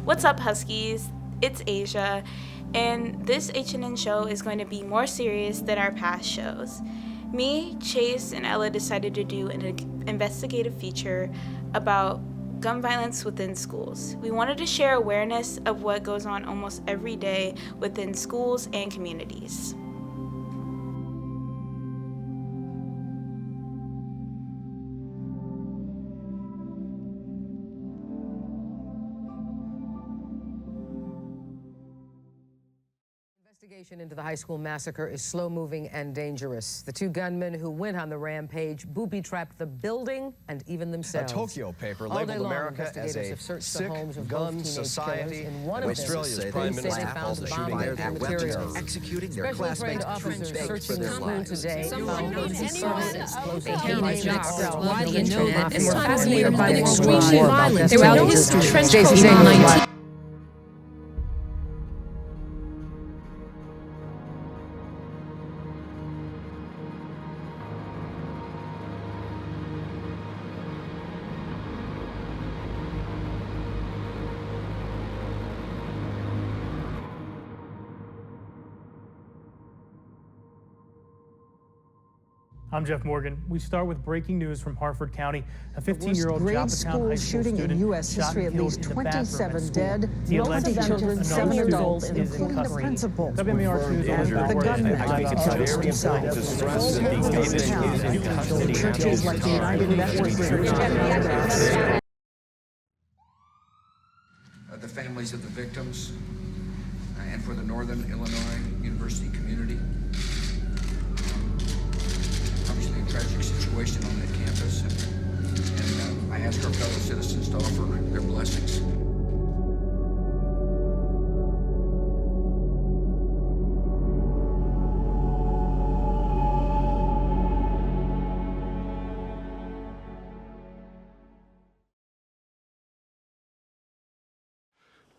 What's up, Huskies? It's Asia, and this HNN show is going to be more serious than our past shows. Me, Chase, and Ella decided to do an investigative feature about gun violence within schools. We wanted to share awareness of what goes on almost every day within schools and communities. Investigation into the high school massacre is slow-moving and dangerous. The two gunmen who went on the rampage booby-trapped the building and even themselves. A Tokyo paper labeled America as a sick gun society. In one of Australia's Prime Minister called the shooting their weapons, executing their classmates' searching the school today. Why the internet and were fascinated by extremely violent throughout history. Trench coats on 19. I'm Jeff Morgan. We start with breaking news from Harford County. A 15-year-old grade Joppatown school high school shooting student in U.S. shot history, and at killed least in the bathroom at 27 school. dead, He 20 alleged that children, another 7 student adults, is including the custody. principal. WMAR 2 And the gunman identified himself. Churches like the United Network the families of the victims and for the Northern Illinois University community. Obviously a tragic situation on that campus, and I ask our fellow citizens to offer their blessings.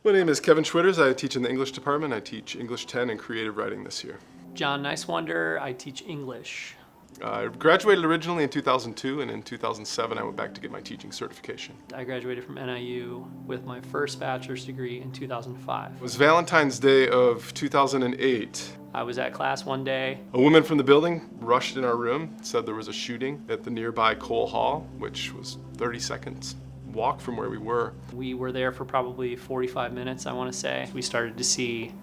My name is Kevin Schwitters. I teach in the English department. I teach English 10 and creative writing this year. John Nicewonder. I teach English. I graduated originally in 2002, and in 2007 I went back to get my teaching certification. I graduated from NIU with my first bachelor's degree in 2005. It was Valentine's Day of 2008. I was at class one day. A woman from the building rushed in our room, said there was a shooting at the nearby Cole Hall, which was 30 seconds walk from where we were. We were there for probably 45 minutes, I want to say. We started to see,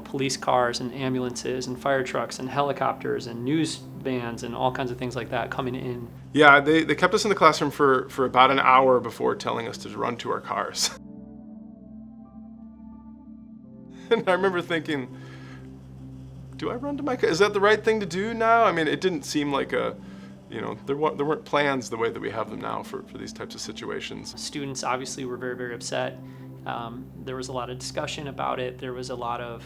police cars and ambulances and fire trucks and helicopters and news vans and all kinds of things like that coming in. Yeah, they kept us in the classroom for about an hour before telling us to run to our cars. And I remember thinking, do I run to my car? Is that the right thing to do now? I mean, it didn't seem like there weren't plans the way that we have them now for these types of situations. Students obviously were very, very upset. There was a lot of discussion about it. There was a lot of,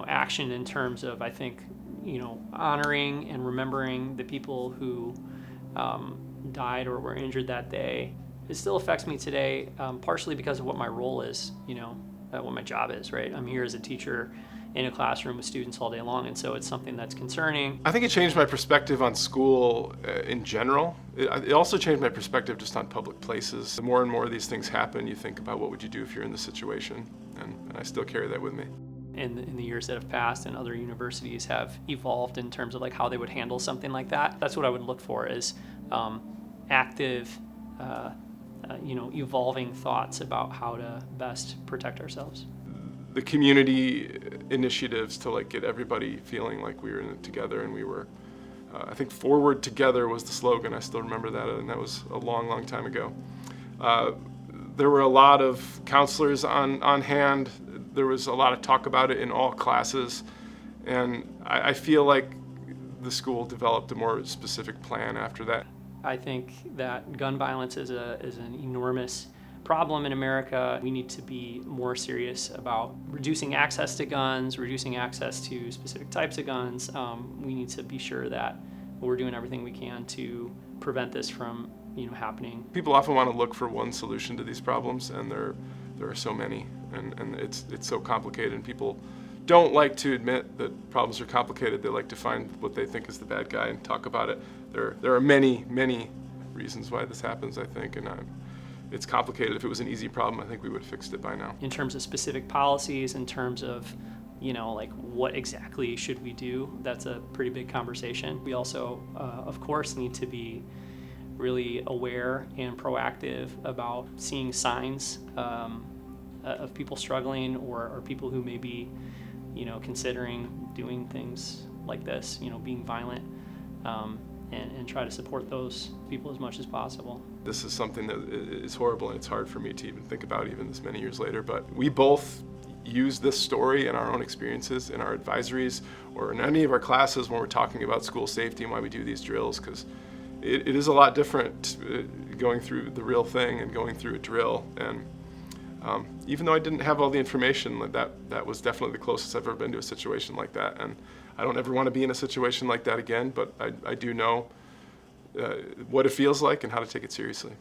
action in terms of, I think, honoring and remembering the people who died or were injured that day. It still affects me today, partially because of what my role is, what my job is, right? I'm here as a teacher in a classroom with students all day long, and so it's something that's concerning. I think it changed my perspective on school in general. It also changed my perspective just on public places. The more and more of these things happen, you think about what would you do if you're in this situation, and I still carry that with me. In the years that have passed, and other universities have evolved in terms of like how they would handle something like that. That's what I would look for, is active, evolving thoughts about how to best protect ourselves. The community initiatives to get everybody feeling like we were in it together, and we were, I think forward together was the slogan. I still remember that, and that was a long, long time ago. There were a lot of counselors on hand. There was a lot of talk about it in all classes, and I feel like the school developed a more specific plan after that. I think that gun violence is an enormous problem in America. We need to be more serious about reducing access to guns, reducing access to specific types of guns. We need to be sure that we're doing everything we can to prevent this from happening. People often want to look for one solution to these problems, and there are so many, and it's so complicated, and people don't like to admit that problems are complicated. They like to find what they think is the bad guy and talk about it. There are many, many reasons why this happens, I think, and it's complicated. If it was an easy problem, I think we would have fixed it by now. In terms of specific policies, in terms of, like what exactly should we do, that's a pretty big conversation. We also, of course, need to be really aware and proactive about seeing signs of people struggling or people who may be, considering doing things like this, being violent, and try to support those people as much as possible. This is something that is horrible, and it's hard for me to even think about even this many years later, but we both use this story in our own experiences, in our advisories, or in any of our classes when we're talking about school safety and why we do these drills, because it is a lot different going through the real thing and going through a drill. And even though I didn't have all the information, that was definitely the closest I've ever been to a situation like that. And I don't ever want to be in a situation like that again, but I do know what it feels like and how to take it seriously.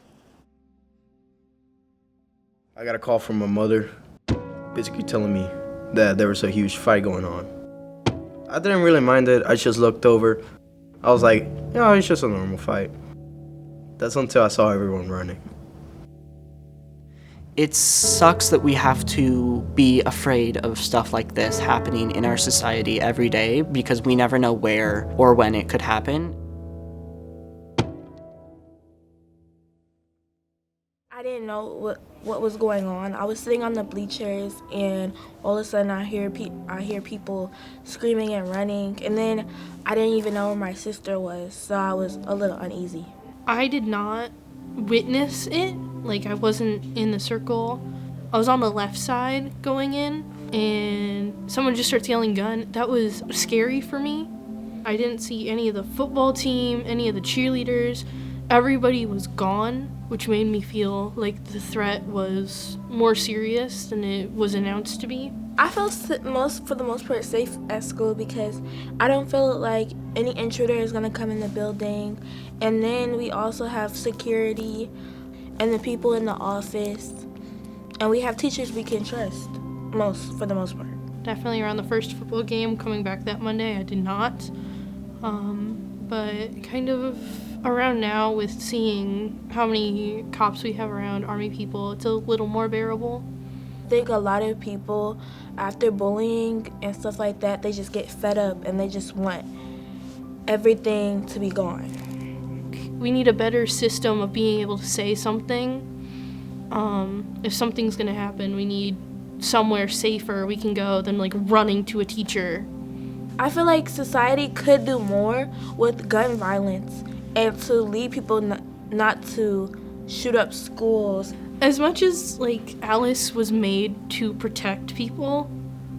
I got a call from my mother, basically telling me that there was a huge fight going on. I didn't really mind it. I just looked over. I was like, it's just a normal fight. That's until I saw everyone running. It sucks that we have to be afraid of stuff like this happening in our society every day because we never know where or when it could happen. I didn't know what was going on. I was sitting on the bleachers, and all of a sudden I hear people screaming and running, and then I didn't even know where my sister was, so I was a little uneasy. I did not witness it. Like, I wasn't in the circle. I was on the left side going in, and someone just starts yelling gun. That was scary for me. I didn't see any of the football team, any of the cheerleaders. Everybody was gone, which made me feel like the threat was more serious than it was announced to be. I felt for the most part safe at school because I don't feel like any intruder is going to come in the building. And then we also have security and the people in the office, and we have teachers we can trust for the most part. Definitely around the first football game coming back that Monday, I did not. But kind of around now with seeing how many cops we have around, Army people, it's a little more bearable. I think a lot of people, after bullying and stuff like that, they just get fed up and they just want everything to be gone. We need a better system of being able to say something. If something's gonna happen, we need somewhere safer we can go than like running to a teacher. I feel like society could do more with gun violence and to lead people not to shoot up schools. As much as like Alice was made to protect people,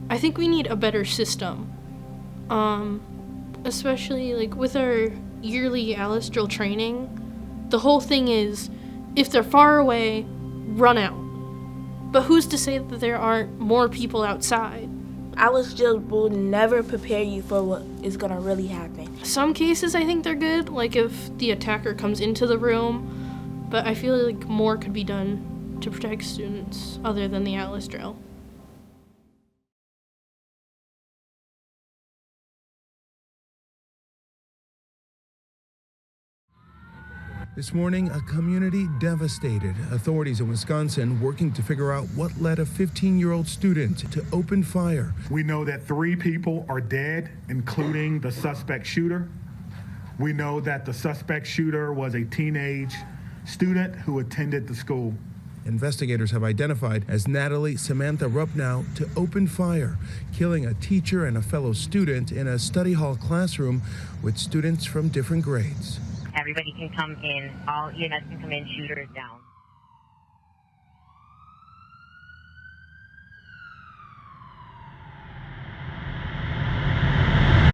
I think we need a better system. Especially like with our yearly Alice drill training, the whole thing is if they're far away, run out. But who's to say that there aren't more people outside? Alice drill will never prepare you for what is gonna really happen. Some cases I think they're good, like if the attacker comes into the room, but I feel like more could be done to protect students other than the Alice drill. This morning, a community devastated. Authorities in Wisconsin working to figure out what led a 15-year-old student to open fire. We know that 3 people are dead, including the suspect shooter. We know that the suspect shooter was a teenage student who attended the school. Investigators have identified as Natalie Samantha Rupnow to open fire, killing a teacher and a fellow student in a study hall classroom with students from different grades. Everybody can come in. All EMS can come in. Shooter is down.